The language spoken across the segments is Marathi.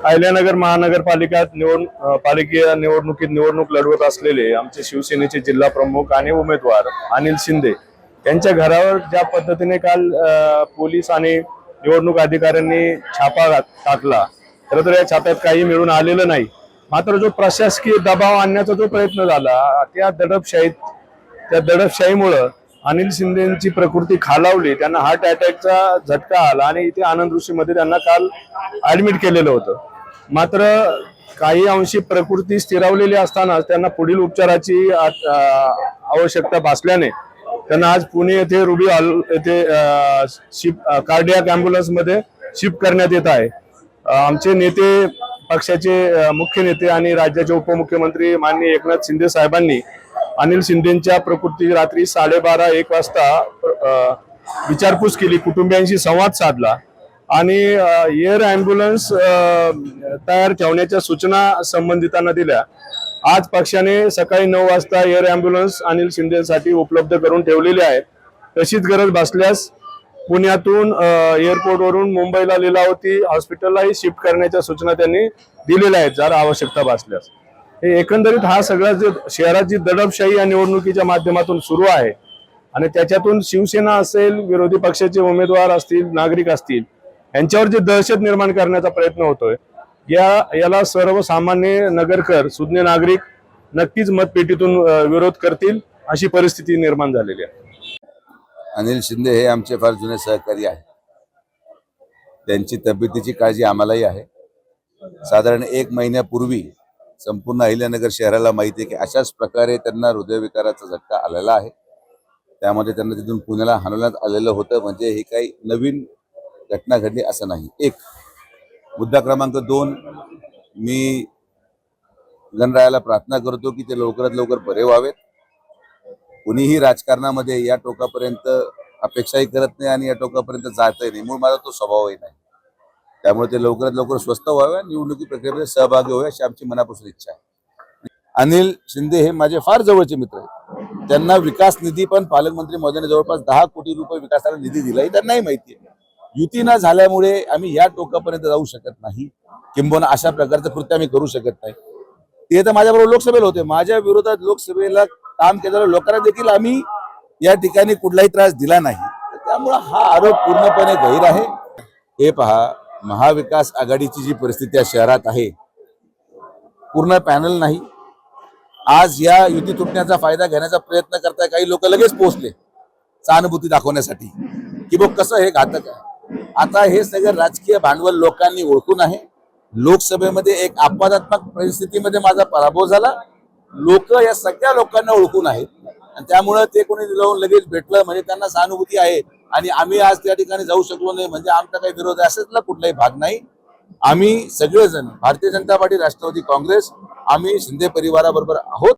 अहिल्यानगर महानगरपालिका पालिकेच्या निवडणूक लढवत असलेले आमचे शिवसेनेचे जिल्हा प्रमुख आणि उमेदवार अनिल शिंदे यांच्या घरावर ज्या पद्धतीने काल पोलीस आणि निवडणूक अधिकाऱ्यांनी छापा टाकला, खरं तर या छाप्यात काही मिळून आलेलं नाही. मात्र जो प्रशासकीय दबाव आणण्याचा जो प्रयत्न झाला त्या दडपशाहीमुळे अनिल शिंदेची प्रकृती खालावली, त्यांना हार्ट अटॅकचा झटका आला आणि इथे आनंद ऋषीमध्ये त्यांना काल ऍडमिट केलेलं होतं. मात्र काही अंशी प्रकृती स्थिरावलेली असताना त्यांना पुढील उपचाराची आवश्यकता भासल्याने त्यांना आज पुणे येथे रुबी येथे कार्डियाक अँब्युलन्स मध्ये शिफ्ट करण्यात येत आहे. आमचे नेते, पक्षाचे मुख्य नेते आणि राज्याचे उपमुख्यमंत्री माननीय एकनाथ शिंदे साहेबांनी अनिल शिंदेच्या प्रकृती रात्री 12:30-1 वाजता विचारपूस केली, कुटुंबियांशी संवाद साधला आणि एअर अँब्युलन्स तयार ठेवण्याच्या सूचना संबंधितांना दिल्या. आज पक्षाने सकाळी 9 वाजता एअर अँब्युलन्स अनिल शिंदेसाठी उपलब्ध करून ठेवलेली आहे. तशीच गरज भासल्यास पुण्यातून एअरपोर्टवरून मुंबईला लीलावती हॉस्पिटललाही शिफ्ट करण्याच्या सूचना त्यांनी दिलेल्या आहेत जर आवश्यकता भासल्यास. हे एकंदरीत हा सगळा जे शहराची दडपशाही या निवडणुकीच्या माध्यमातून सुरू आहे आणि त्याच्यातून शिवसेना असेल, विरोधी पक्षाचे उमेदवार असतील, नागरिक असतील, यांच्यावर जे दहशत निर्माण करण्याचा प्रयत्न होतोय, याला सर्वसामान्य नगरकर, सुज्ञ नागरिक नक्कीच मतपेटीतून विरोध करतील अशी परिस्थिती निर्माण झालेली आहे. अनिल शिंदे हे आमचे फार जुने सहकारी आहेत. त्यांची तब्येतीची काळजी आम्हालाही आहे. साधारण 1 महिन्यापूर्वी संपूर्ण अहिल्यानगर शहराला माहिती आहे की अशाच प्रकारे त्यांना हृदयविकाराचा झटका आलेला आहे. त्यामध्ये त्यांना तिथून पुण्याला हलवण्यात आलेलं होतं. म्हणजे ही काही नवीन घटना घडली असं नाही. एक मुद्दा क्रमांक 2, मी गणरायाला प्रार्थना करतो की ते लवकरात लवकर बरे व्हावेत. कुणीही राजकारणामध्ये या टोकापर्यंत अपेक्षाही करत नाही आणि या टोकापर्यंत जातही नाही. मूळ माझा तो स्वभावही नाही. त्यामुळे ते लवकरात लवकर स्वस्थ व्हावे, निवडणुकी प्रक्रियेमध्ये सहभागी व्हावे अशी आमची मनापासून इच्छा आहे. अनिल शिंदे हे माझे फार जवळचे मित्र आहेत. त्यांना विकास निधी पण पालकमंत्री महोदयाने जवळपास 10 कोटी रुपये विकासाला निधी दिला हे त्यांनाही माहिती आहे. युती न झाल्यामुळे आम्ही या टोकापर्यंत जाऊ शकत नाही, किंबहुना अशा प्रकारचं कृत्य आम्ही करू शकत नाही. ते तर माझ्याबरोबर लोकसभेला होते. माझ्या विरोधात लोकसभेला काम केलेल्या लोकांना देखील आम्ही या ठिकाणी कुठलाही त्रास दिला नाही. त्यामुळे हा आरोप पूर्णपणे गैर आहे. हे पहा, महाविकास आघाडीची जी परिस्थिती या शहरात आहे, पूर्ण पॅनल नाही. आज या युती तुटण्याचा फायदा घेण्याचा प्रयत्न करताय काही लोक, लगेच पोहोचले सहानुभूती दाखवण्यासाठी की बघ कसं हे घातक आहे. आता हे सगळं राजकीय भांडवल लोकांनी ओळखून आहे. लोकसभेमध्ये एक अपवादात्मक परिस्थितीमध्ये माझा पराभव झाला. लोक या सगळ्या लोकांना ओळखून आहेत आणि त्यामुळे ते कोणी जाऊन लगेच भेटलं म्हणजे त्यांना सहानुभूती आहे आणि आम्ही आज त्या ठिकाणी जाऊ शकलो नाही म्हणजे आमचा काही विरोध असेल कुठलाही भाग नाही. आम्ही सगळेजण भारतीय जनता पार्टी, राष्ट्रवादी काँग्रेस, आम्ही शिंदे परिवाराबरोबर आहोत.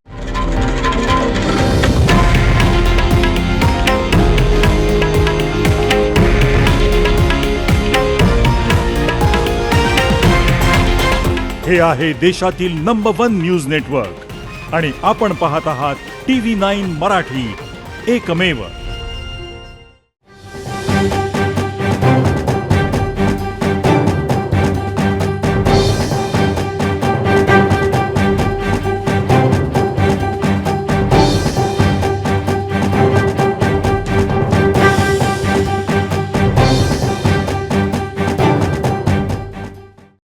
हे आहे देशातील नंबर 1 न्यूज नेटवर्क आणि आपण पाहत आहात TV9 मराठी, एकमेव.